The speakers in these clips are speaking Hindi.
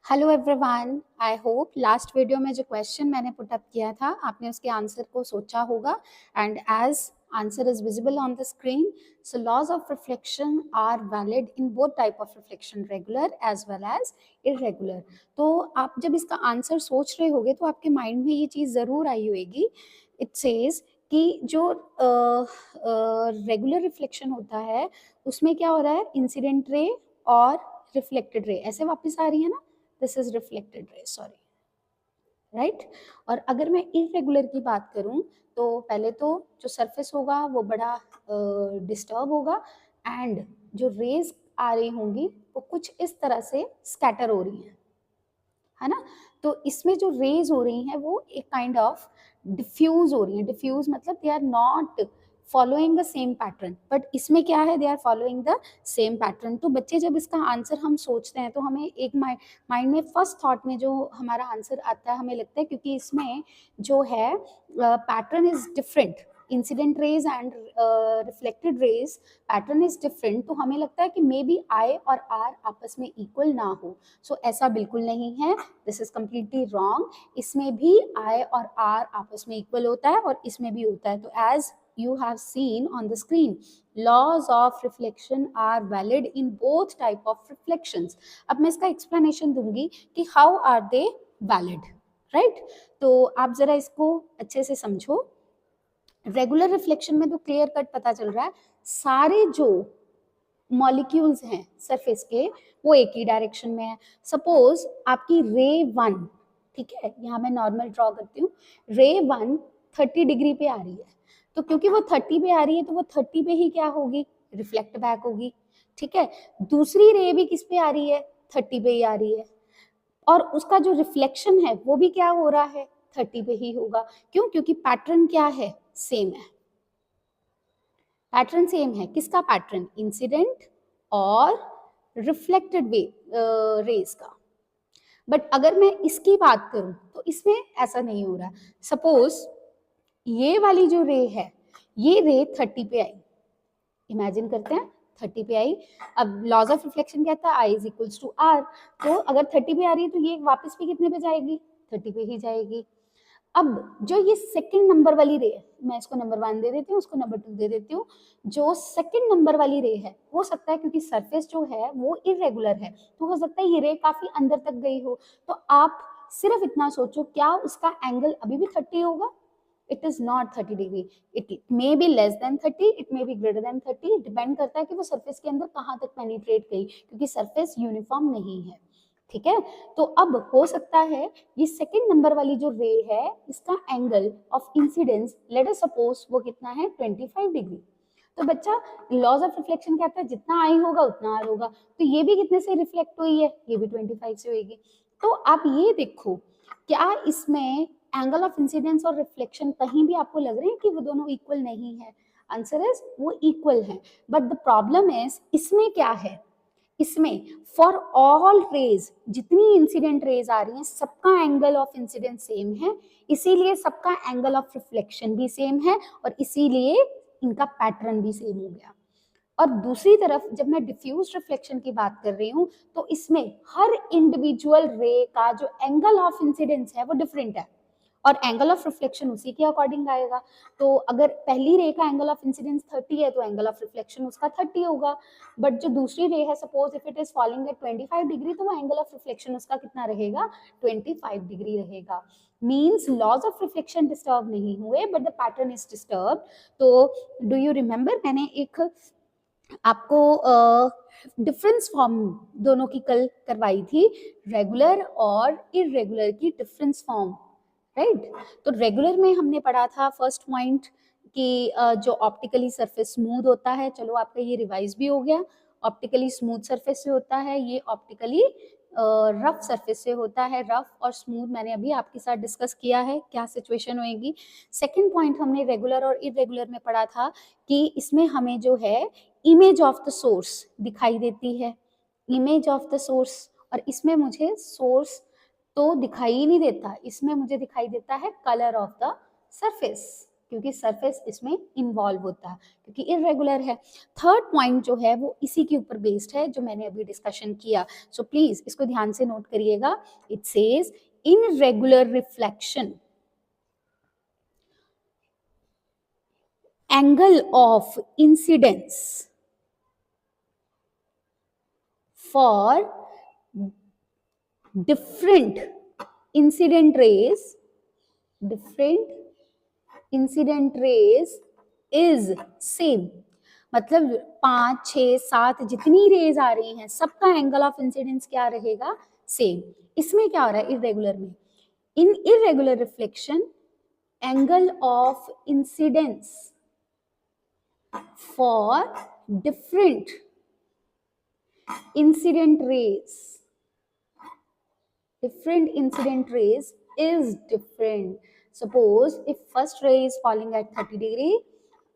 Hello everyone, I hope last video में जो क्वेश्चन मैंने पुट अप किया था आपने उसके आंसर को सोचा होगा and as answer is visible on the screen. So laws of reflection are valid in both type of reflection, regular as well as irregular. तो आप जब इसका आंसर सोच रहे होगे तो आपके माइंड में ये चीज़ ज़रूर आई होगी. इट सेज कि जो रेगुलर रिफ्लेक्शन होता है उसमें क्या हो रहा है, इंसिडेंट रे और रिफ्लेक्टेड रे ऐसे वापस आ रही है ना. This is reflected ray, sorry, right. और अगर मैं इरेगुलर की बात करूं तो पहले तो जो सरफेस होगा वो बड़ा डिस्टर्ब होगा एंड जो रेज आ रही होंगी वो कुछ इस तरह से स्कैटर हो रही है ना. तो इसमें जो रेज हो रही हैं वो एक काइंड ऑफ डिफ्यूज हो रही हैं. डिफ्यूज मतलब they are not following the same pattern, but इसमें क्या है, they are following the same pattern. तो बच्चे जब इसका आंसर हम सोचते हैं तो हमें एक माइंड में फर्स्ट थॉट में जो हमारा आंसर आता है हमें लगता है क्योंकि इसमें जो है pattern is different, incident raise and reflected raise pattern is different, तो हमें लगता है कि मे बी आई और आर आपस में इक्वल ना हो. सो ऐसा बिल्कुल नहीं है, दिस इज कम्प्लीटली रॉन्ग. इसमें भी आई और आर आपस में इक्वल होता है और इसमें भी होता है. तो as you have seen on the screen, laws of reflection are valid in both type of reflections. अब मैं इसका explanation दूंगी कि how are they valid, right? तो आप जरा इसको अच्छे से समझो. रेगुलर रिफ्लेक्शन में तो क्लियर कट पता चल रहा है सारे जो मॉलिक्यूल्स हैं सरफेस के वो एक ही डायरेक्शन में है. सपोज आपकी रे 1, ठीक है, यहाँ मैं नॉर्मल ड्रॉ करती हूँ, रे 1 30 डिग्री पे आ रही है, तो क्योंकि वो 30 पे आ रही है तो वो 30 पे ही क्या होगी, रिफ्लेक्ट बैक होगी. ठीक है, दूसरी रे भी किस पे आ रही है, 30 पे ही आ रही है, और उसका जो रिफ्लेक्शन है वो भी क्या हो रहा है, 30 पे ही होगा. क्यों? क्योंकि पैटर्न क्या है, सेम है. पैटर्न सेम है. किसका पैटर्न, इंसिडेंट और रिफ्लेक्टेड रेज का. बट अगर मैं इसकी बात करूं तो इसमें ऐसा नहीं हो रहा. सपोज ये वाली जो रे है ये रे 30 पे आई, इमेजिन करते हैं 30 पे आई. अब लॉज ऑफ रिफ्लेक्शन क्या था, I is equals to are. तो अगर 30 पे आ रही है तो ये वापस भी कितने पे जाएगी, 30 पे ही जाएगी. अब जो ये सेकंड नंबर वाली रे है, मैं इसको नंबर 1 दे देती हूँ, उसको नंबर 2 दे देती हूँ. जो सेकंड नंबर वाली रे है हो सकता है क्योंकि सरफेस जो है वो इरेगुलर है तो हो सकता है ये रे काफी अंदर तक गई हो. तो आप सिर्फ इतना सोचो, क्या उसका एंगल अभी भी 30 होगा. It is not 30 degree. It may be less than 30, it may be greater than 30. Depend करता है कि वो सरफेस के अंदर कहाँ तक पेनिट्रेट गई, क्योंकि सरफेस यूनिफॉर्म नहीं है. ठीक है, तो अब हो सकता है ये सेकंड नंबर वाली जो रे है इसका angle of incidence let us suppose वो कितना है, 25 डिग्री. तो बच्चा लॉज ऑफ रिफ्लेक्शन कहता है जितना आई होगा उतना आर होगा. तो ये भी कितने से रिफ्लेक्ट हुई है, ये भी 25 से होगी. तो आप ये देखो, क्या इसमें एंगल ऑफ इंसिडेंस और रिफ्लेक्शन कहीं भी आपको लग रहे हैं कि वो दोनों इक्वल नहीं है. आंसर इज वो इक्वल है. बट द प्रॉब्लम इज इसमें क्या है, इसमें फॉर ऑल रेज जितनी इंसिडेंट रेज आ रही हैं सबका एंगल ऑफ इंसिडेंस सेम है, इसीलिए सबका एंगल ऑफ रिफ्लेक्शन भी सेम है और इसीलिए इनका पैटर्न भी सेम हो गया. और दूसरी तरफ जब मैं डिफ्यूज रिफ्लेक्शन की बात कर रही हूँ तो इसमें हर इंडिविजुअल रे का जो एंगल ऑफ इंसिडेंस है वो डिफरेंट है और एंगल ऑफ रिफ्लेक्शन उसी के अकॉर्डिंग आएगा. तो अगर पहली रे का एंगल ऑफ इंसिडेंस 30 है तो एंगल ऑफ रिफ्लेक्शन उसका 30 होगा. बट जो दूसरी रे है, suppose if it is falling eight 25 degree, तो वो एंगल ऑफ रिफ्लेक्शन उसका कितना रहेगा, 25 डिग्री रहेगा. Means laws of reflection disturb नहीं हुए but the pattern is disturb. तो डू यू रिमेंबर मैंने एक आपको डिफरेंस फॉर्म दोनों की कल करवाई थी, रेगुलर और इरेगुलर की डिफरेंस फॉर्म, राइट. तो रेगुलर में हमने पढ़ा था फर्स्ट पॉइंट कि जो ऑप्टिकली सरफेस स्मूथ होता है, चलो आपका ये रिवाइज भी हो गया, ऑप्टिकली स्मूथ सरफेस से होता है, ये ऑप्टिकली रफ सरफेस से होता है. रफ और स्मूथ मैंने अभी आपके साथ डिस्कस किया है क्या सिचुएशन होएगी. सेकंड पॉइंट हमने रेगुलर और इरेगुलर में पढ़ा था कि इसमें हमें जो है इमेज ऑफ द सोर्स दिखाई देती है, इमेज ऑफ द सोर्स, और इसमें मुझे सोर्स तो दिखाई ही नहीं देता, इसमें मुझे दिखाई देता है कलर ऑफ द सरफेस. क्योंकि सरफेस इसमें इन्वॉल्व होता है, क्योंकि इरेगुलर है। थर्ड पॉइंट जो है वो इसी के ऊपर बेस्ड है जो मैंने अभी डिस्कशन किया, सो प्लीज इसको ध्यान से नोट करिएगा। It says irregular reflection, angle of incidence for different incident rays is same। मतलब 5, 6, 7 जितनी रेज आ रही हैं सबका एंगल ऑफ इंसिडेंस क्या रहेगा, सेम। इसमें क्या हो रहा है इरेगुलर में, in irregular reflection angle of incidence for different incident rays is different. Suppose if first ray is falling at 30 degree,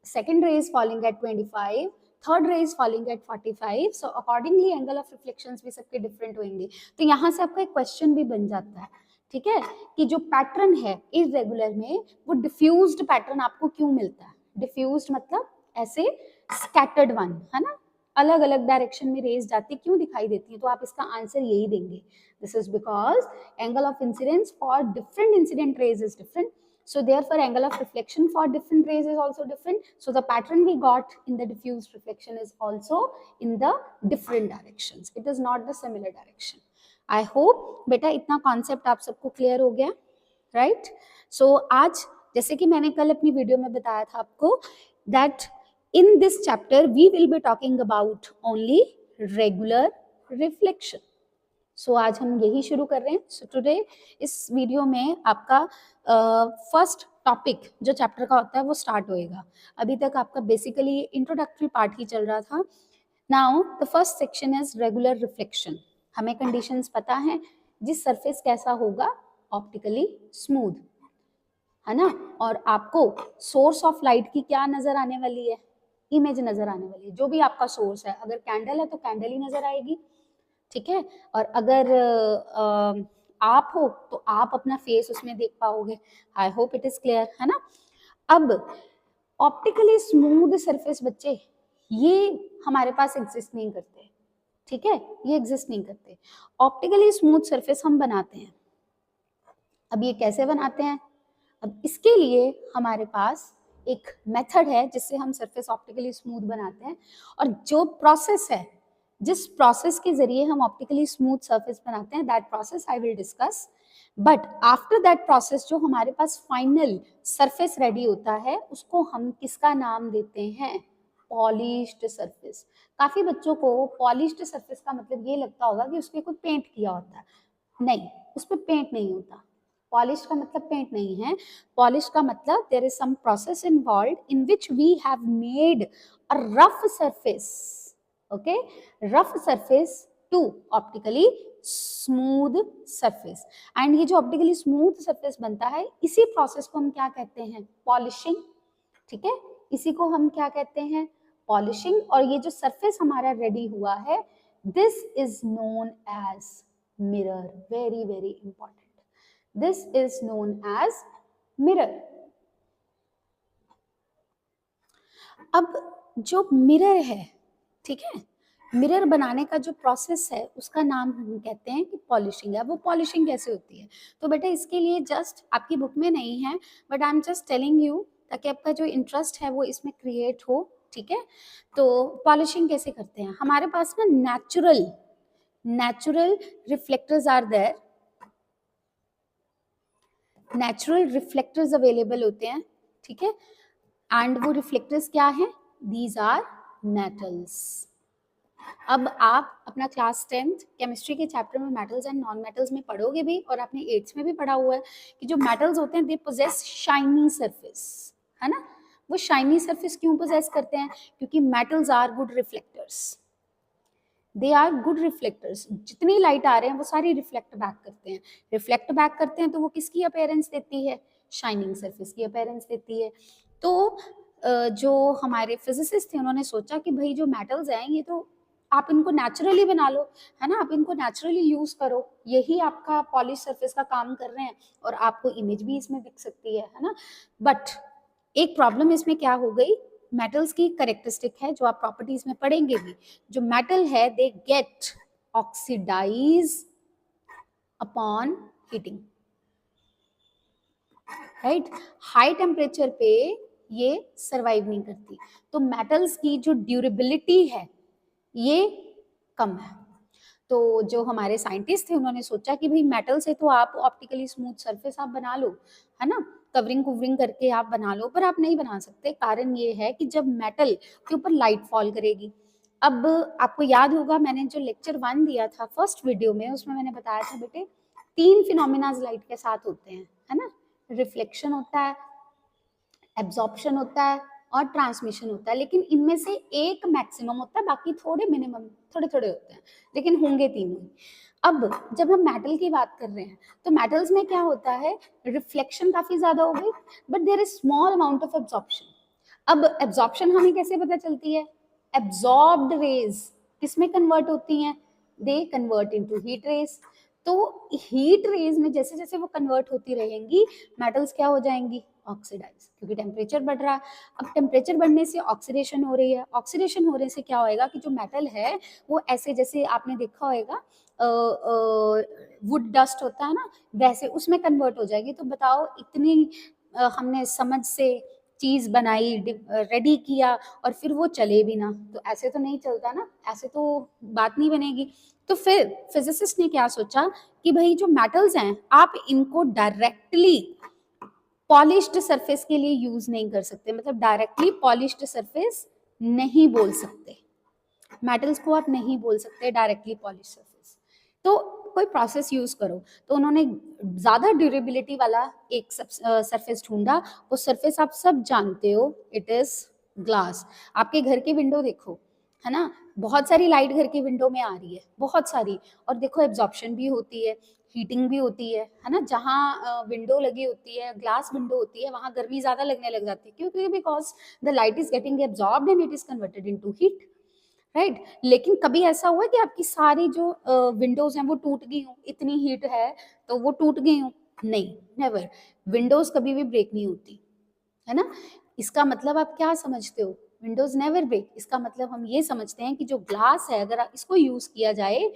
second ray is falling at 25, third ray is falling at 45, so accordingly angle of reflections भी सबके different होंगे। तो यहाँ से आपका एक क्वेश्चन भी बन जाता है, ठीक है, कि जो पैटर्न है इरेगुलर में वो डिफ्यूज्ड पैटर्न आपको क्यों मिलता है। डिफ्यूज्ड मतलब ऐसे स्कैटर्ड वन, है ना, अलग अलग डायरेक्शन में रेज जाती क्यों दिखाई देती है, तो आप इसका आंसर यही देंगे। This is because angle of incidence for different incident raise is different, so therefore angle of reflection for different rays is also different, so the pattern we got in the diffused reflection is also in the different directions, it is not the similar direction। I hope बेटा इतना कॉन्सेप्ट आप सबको क्लियर हो गया, राइट। सो आज जैसे कि मैंने कल अपनी वीडियो में बताया था आपको that in this chapter we will be talking about only regular reflection। so आज हम यही शुरू कर रहे हैं। so today इस वीडियो में आपका फर्स्ट टॉपिक जो चैप्टर का होता है वो स्टार्ट होएगा। अभी तक आपका बेसिकली इंट्रोडक्टरी पार्ट ही चल रहा था। Now the first section is regular reflection. हमें कंडीशंस पता है, जिस सरफेस कैसा होगा, ऑप्टिकली स्मूथ, है ना, और आपको सोर्स ऑफ लाइट की क्या नजर आने वाली है, इमेज नजर आने वाली है। जो भी आपका सोर्स है, अगर कैंडल है तो कैंडल ही नजर आएगी, ठीक है, और अगर आप हो तो आप अपना फेस उसमें देख पाओगे। I hope it is clear, है ना। अब ऑप्टिकली स्मूथ सरफेस बच्चे ये हमारे पास एग्जिस्ट नहीं करते, ठीक है, ये एग्जिस्ट नहीं करते। ऑप्टिकली स्मूथ सरफेस हम बनाते हैं। अब ये कैसे बनाते हैं, अब इसके लिए हमारे पास एक मेथड है जिससे हम सरफेस ऑप्टिकली स्मूथ बनाते हैं, और जो प्रोसेस है, जिस प्रोसेस के जरिए हम ऑप्टिकली स्मूथ सरफेस बनाते हैं, that process I will discuss. But after that process जो हमारे पास फाइनल सरफेस रेडी होता है उसको हम किसका नाम देते हैं, पॉलिश्ड सरफेस। काफी बच्चों को पॉलिश्ड सरफेस का मतलब ये लगता होगा कि उसपे कोई पेंट किया होता है, नहीं, उस पर पेंट नहीं होता। पॉलिश का मतलब पेंट नहीं है, पॉलिश का मतलब there is some process involved in which we have made a rough surface, okay, rough surface to optically smooth surface. And ये जो ऑप्टिकली स्मूथ सरफेस बनता है, इसी प्रोसेस को हम क्या कहते हैं, पॉलिशिंग, ठीक है, इसी को हम क्या कहते हैं, पॉलिशिंग। और ये जो सरफेस हमारा रेडी हुआ है, this is known as mirror. Very very important, this is known as mirror। अब जो मिरर है, ठीक है, मिरर बनाने का जो प्रोसेस है उसका नाम हम कहते हैं कि पॉलिशिंग है। वो पॉलिशिंग कैसे होती है, तो बेटा इसके लिए जस्ट आपकी बुक में नहीं है, but I am just telling you ताकि आपका जो इंटरेस्ट है वो इसमें क्रिएट हो, ठीक है। तो पॉलिशिंग कैसे करते हैं, हमारे पास ना natural reflectors are there, natural reflectors available होते हैं, ठीक है, एंड वो रिफ्लेक्टर्स क्या हैं, दीज आर मेटल्स। अब आप अपना क्लास 10th केमिस्ट्री के चैप्टर में मेटल्स एंड नॉन मेटल्स में पढ़ोगे भी, और आपने 8th में भी पढ़ा हुआ है कि जो मेटल्स होते हैं दे पोजेस शाइनी सरफेस, है ना। वो शाइनी सरफेस क्यों पोजेस करते हैं, क्योंकि metals are good reflectors, they are good reflectors. जितनी लाइट आ रहे हैं वो सारी रिफ्लेक्ट बैक करते हैं, रिफ्लेक्ट बैक करते हैं तो वो किसकी अपीयरेंस देती है, शाइनिंग सरफेस की अपीयरेंस देती है। तो जो हमारे फिजिसिस्ट थे उन्होंने सोचा कि भाई जो मेटल्स हैं ये तो आप इनको नेचुरली बना लो, है ना, आप इनको नेचुरली यूज करो, यही आपका पॉलिश सरफेस का काम कर रहे हैं और आपको इमेज भी इसमें दिख सकती है ना। बट एक प्रॉब्लम इसमें क्या हो गई, मेटल्स की करेक्टरिस्टिक है जो आप प्रॉपर्टीज में पढ़ेंगे भी, जो मेटल है they get oxidise upon heating, right. High temperature पे ये सरवाइव नहीं करती, तो मेटल्स की जो ड्यूरेबिलिटी है ये कम है। तो जो हमारे साइंटिस्ट थे उन्होंने सोचा कि भाई मेटल से तो आप ऑप्टिकली स्मूथ सरफेस आप बना लो, है ना, कवरिंग कुवरिंग करके आप बना लो, पर आप नहीं बना सकते। कारण ये है कि जब मेटल के ऊपर लाइट फॉल करेगी, अब आपको याद होगा मैंने जो लेक्चर 1 दिया था फर्स्ट वीडियो में, उसमें मैंने बताया था बेटे 3 फिनोमिनाज लाइट के साथ होते हैं, है ना, रिफ्लेक्शन होता है, एब्जॉर्प्शन होता है और ट्रांसमिशन होता है, लेकिन इनमें से एक मैक्सिमम होता है, बाकी थोड़े मिनिमम थोड़े थोड़े होते हैं, लेकिन होंगे तीनों ही। अब जब हम मेटल की बात कर रहे हैं तो मेटल्स में क्या होता है, रिफ्लेक्शन काफी ज्यादा हो गई but there is small amount of absorption. अब एब्जॉर्प्शन हमें कैसे पता चलती है, एब्जॉर्ब्ड रेज किसमें कन्वर्ट होती हैं, they convert into heat rays. तो हीट रेज में जैसे जैसे वो कन्वर्ट होती रहेंगी मेटल्स क्या हो जाएंगी, ऑक्सीडाइज, क्योंकि टेम्परेचर बढ़ रहा है। अब टेम्परेचर बढ़ने से ऑक्सीडेशन हो रही है, ऑक्सीडेशन होने से क्या होएगा कि जो मेटल है वो ऐसे, जैसे आपने देखा होएगा वुड डस्ट होता है ना, वैसे उसमें कन्वर्ट हो जाएगी। तो बताओ इतनी हमने समझ से चीज बनाई, रेडी किया और फिर वो चले भी ना, तो ऐसे तो नहीं चलता ना, ऐसे तो बात नहीं बनेगी। तो फिर फिजिसिस्ट ने क्या सोचा कि भाई जो मेटल्स हैं आप इनको डायरेक्टली पॉलिश्ड सरफेस के लिए यूज नहीं कर सकते, मतलब डायरेक्टली पॉलिश्ड सरफेस नहीं बोल सकते, मेटल्स को आप नहीं बोल सकते डायरेक्टली पॉलिश सरफेस, तो कोई प्रोसेस यूज करो। तो उन्होंने ज्यादा ड्यूरेबिलिटी वाला एक सरफेस ढूंढा, वो सरफेस आप सब जानते हो, इट इज ग्लास। आपके घर की विंडो देखो, है ना, बहुत सारी लाइट घर की विंडो में आ रही है, बहुत सारी, और देखो एब्जॉर्प्शन भी होती है, हीटिंग भी होती है ना। जहाँ विंडो लगी होती है, ग्लास विंडो होती है, वहां गर्मी ज्यादा लगने लग जाती है, क्योंकि because the light is getting absorbed and it is converted into heat, right. लेकिन कभी ऐसा हुआ कि आपकी सारी जो विंडोज हैं वो टूट गई हो, इतनी हीट है तो वो टूट गई हो, नहीं, नेवर। विंडोज कभी भी ब्रेक नहीं होती, है ना। इसका मतलब आप क्या समझते हो, विंडोज नेवर ब्रेक, इसका मतलब हम ये समझते हैं कि जो ग्लास है अगर इसको यूज किया जाए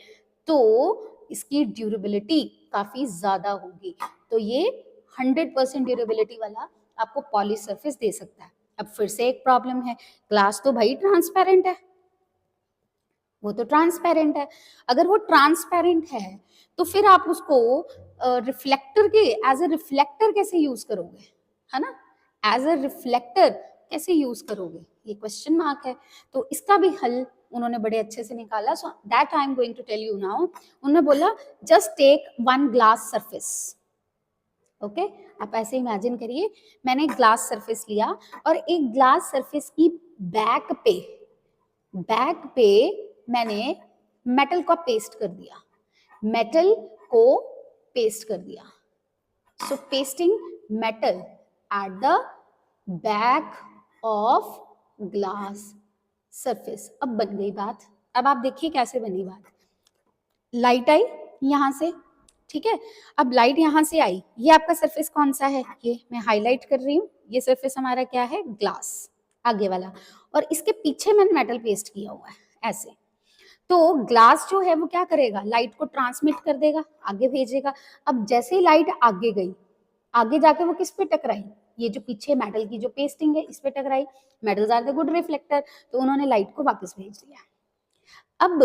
तो इसकी ड्यूरेबिलिटी काफी ज्यादा होगी, तो ये 100% ड्यूरेबिलिटी वाला आपको पॉलिश सरफेस दे सकता है। अब फिर से एक प्रॉब्लम है, ग्लास तो भाई ट्रांसपेरेंट है, वो तो ट्रांसपेरेंट है, अगर वो ट्रांसपेरेंट है तो फिर आप उसको रिफ्लेक्टर के एज ए रिफ्लेक्टर कैसे यूज करोगे, है ना, एज ए रिफ्लेक्टर कैसे यूज करोगे, ये क्वेश्चन मार्क है। तो इसका भी हल उन्होंने बड़े अच्छे से निकाला, so that I am going to tell you now. उन्होंने बोला just take one glass surface, okay, आप ऐसे इमेजिन करिए मैंने एक ग्लास सरफेस लिया और एक ग्लास सरफेस की बैक पे मैंने मेटल का पेस्ट कर दिया, मेटल को पेस्ट कर दिया, so pasting metal at the back of glass surface. अब बन गई बात, अब आप देखिए कैसे बनी बात। लाइट आई यहां से, ठीक है, अब लाइट यहां से आई, ये आपका सरफेस कौन सा है, ये मैं हाईलाइट कर रही हूँ, ये सरफेस हमारा क्या है, ग्लास आगे वाला, और इसके पीछे मैंने मेटल पेस्ट किया हुआ है ऐसे। तो ग्लास जो है वो क्या करेगा, लाइट को ट्रांसमिट कर देगा, आगे भेजेगा। अब जैसे ही लाइट आगे गई, आगे जाके वो किस पे टकराई, ये जो पीछे मेटल की जो पेस्टिंग है इस पे टकराई, metals are the good reflector, तो उन्होंने लाइट को वापस भेज दिया। अब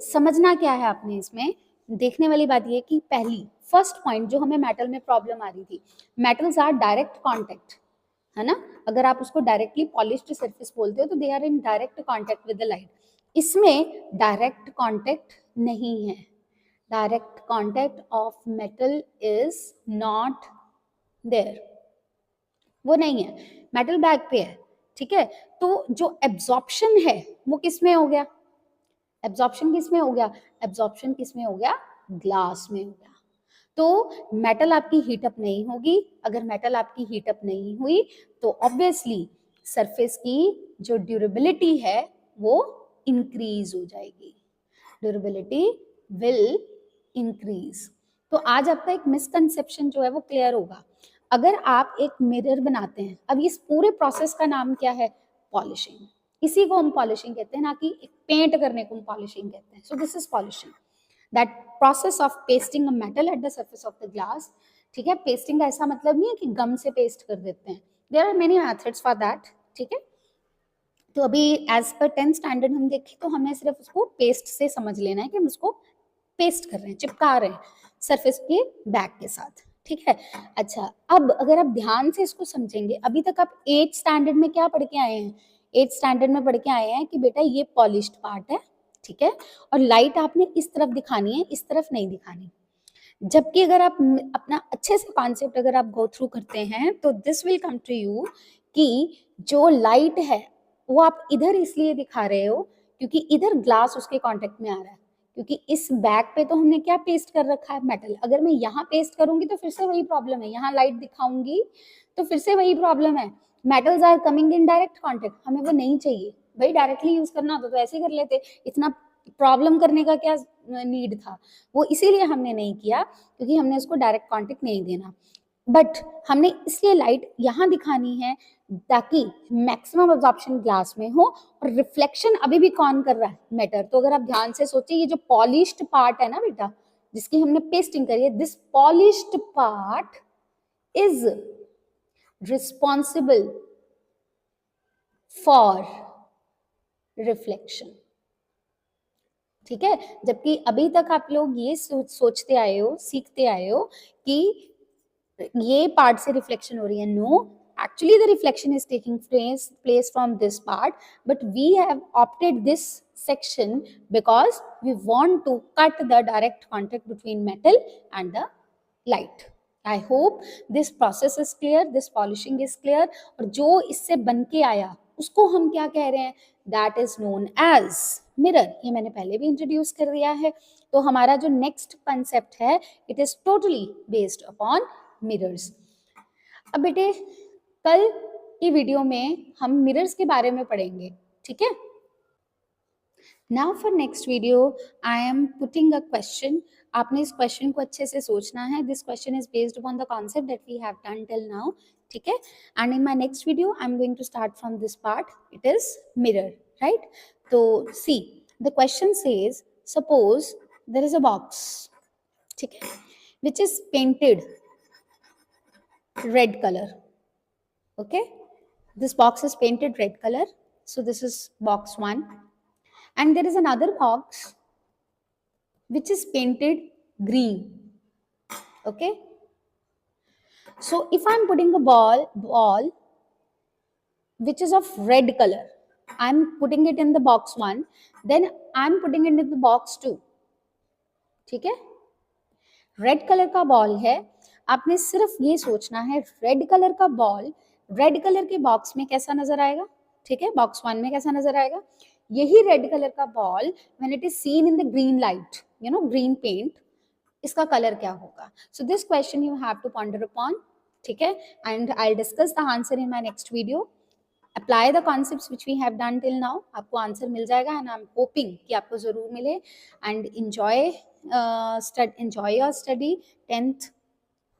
समझना क्या है आपने इसमें, देखने वाली बात ये कि पहली फर्स्ट पॉइंट जो हमें मेटल में प्रॉब्लम आ रही थी, मेटल्स आर डायरेक्ट कांटेक्ट, है ना, अगर आप उसको डायरेक्टली पॉलिश्ड सरफेस बोलते हो तो they are in direct contact with the light, इसमें डायरेक्ट कांटेक्ट नहीं है, direct contact of metal is not there, वो नहीं है, मेटल बैक पे है, ठीक है। तो जो एब्जॉर्प्शन है वो किसमें हो गया, एब्जॉर्प्शन किसमें हो गया, एब्जॉर्प्शन किसमें हो गया, ग्लास में हो गया। तो मेटल आपकी हीट अप नहीं होगी, अगर मेटल आपकी हीट अप नहीं हुई तो ऑब्वियसली सरफेस की जो ड्यूरेबिलिटी है वो इंक्रीज हो जाएगी, ड्यूरेबिलिटी विल इंक्रीज। तो आज आपका एक मिसकंसेप्शन जो है वो क्लियर होगा। अगर आप एक मिरर बनाते हैं, अब इस पूरे प्रोसेस का नाम क्या है? पॉलिशिंग। इसी को हम पॉलिशिंग कहते हैं, ना कि पेंट करने को हम पॉलिशिंग कहते हैं। So this is polishing, that process of pasting a metal at the surface of the glass. ठीक है, पेस्टिंग का ऐसा मतलब नहीं है कि गम से पेस्ट कर देते हैं, there are many methods for that. ठीक है, तो अभी एज पर 10th स्टैंडर्ड हम देखें तो हमें सिर्फ उसको पेस्ट से समझ लेना है कि हम उसको पेस्ट कर रहे हैं, चिपका रहे हैं सरफेस के बैक के साथ। ठीक है, अच्छा अब अगर आप ध्यान से इसको समझेंगे, अभी तक आप 8th स्टैंडर्ड में क्या पढ़ के आए हैं? 8th स्टैंडर्ड में पढ़ के आए हैं कि बेटा ये पॉलिश्ड पार्ट है, ठीक है, और लाइट आपने इस तरफ दिखानी है, इस तरफ नहीं दिखानी। जबकि अगर आप अपना अच्छे से कॉन्सेप्ट अगर आप गो थ्रू करते हैं तो this will come to you कि जो लाइट है वो आप इधर इसलिए दिखा रहे हो क्योंकि इधर ग्लास उसके कांटेक्ट में आ रहा है, क्योंकि इस बैक पे तो हमने क्या पेस्ट कर रखा है? मेटल। अगर मैं यहाँ पेस्ट करूंगी तो फिर से वही प्रॉब्लम है, यहाँ लाइट दिखाऊंगी तो फिर से वही प्रॉब्लम है, metals are coming in direct contact, हमें वो नहीं चाहिए भाई। डायरेक्टली यूज करना होता तो ऐसे कर लेते, इतना प्रॉब्लम करने का क्या नीड था? वो इसीलिए हमने नहीं किया क्योंकि हमने उसको डायरेक्ट कॉन्टेक्ट नहीं देना। बट हमने इसलिए लाइट यहाँ दिखानी है ताकि मैक्सिमम अब्जॉर्प्शन ग्लास में हो और रिफ्लेक्शन अभी भी कौन कर रहा है? मेटल। तो अगर आप ध्यान से सोचिए, ये जो पॉलिश्ड पार्ट है ना बेटा, जिसकी हमने पेस्टिंग करी है, this polished part is responsible for reflection. ठीक है, जबकि अभी तक आप लोग ये सोचते आए हो, सीखते आए हो कि ये पार्ट से रिफ्लेक्शन हो रही है। No, actually the reflection is taking place from this part, but we have opted this section because we want to cut the direct contact between metal and the light. I hope this process is clear, this polishing is clear. और जो इससे बन के आया उसको हम क्या कह रहे हैं? That is known as mirror। ये मैंने पहले भी इंट्रोड्यूस कर दिया है। तो हमारा जो नेक्स्ट कंसेप्ट है, it is totally based upon mirrors. अब बेटे कल की वीडियो में हम मिरर्स के बारे में पढ़ेंगे, ठीक है। Now for next video I am putting a question. आपने इस क्वेश्चन को अच्छे से सोचना है। This question is based upon the concept that we have done till now, ठीक है। And in my next video I am going to start from this part, it is mirror, right. तो see the question says suppose there is a box, ठीक है, which is painted red color. Okay, this box is painted red color, so this is box 1, and there is another box which is painted green. Okay, so if I'm putting a ball which is of red color, I'm putting it in the box 1, then I'm putting it in the box 2, ठीक है। रेड कलर का बॉल है, आपने सिर्फ ये सोचना है रेड कलर का बॉल रेड कलर के बॉक्स में कैसा नजर आएगा, ठीक है, बॉक्स 1 में कैसा नजर आएगा। यही रेड कलर का ball when it is seen in the green light, you know green paint, इसका कलर क्या होगा। So this question you have to ponder upon, ठीक है, and I will discuss the answer in my next video. Apply the concepts which we have done till now, आपको आंसर मिल जाएगा एंड आई एम होपिंग कि आपको जरूर मिले। And enjoy your study. 10th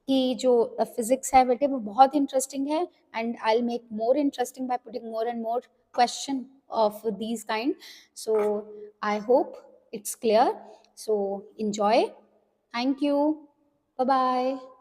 की जो फिजिक्स है बेटे वो बहुत इंटरेस्टिंग है, and I will make more interesting by putting more and more question of these kind. So I hope it's clear, so enjoy. Thank you, bye bye.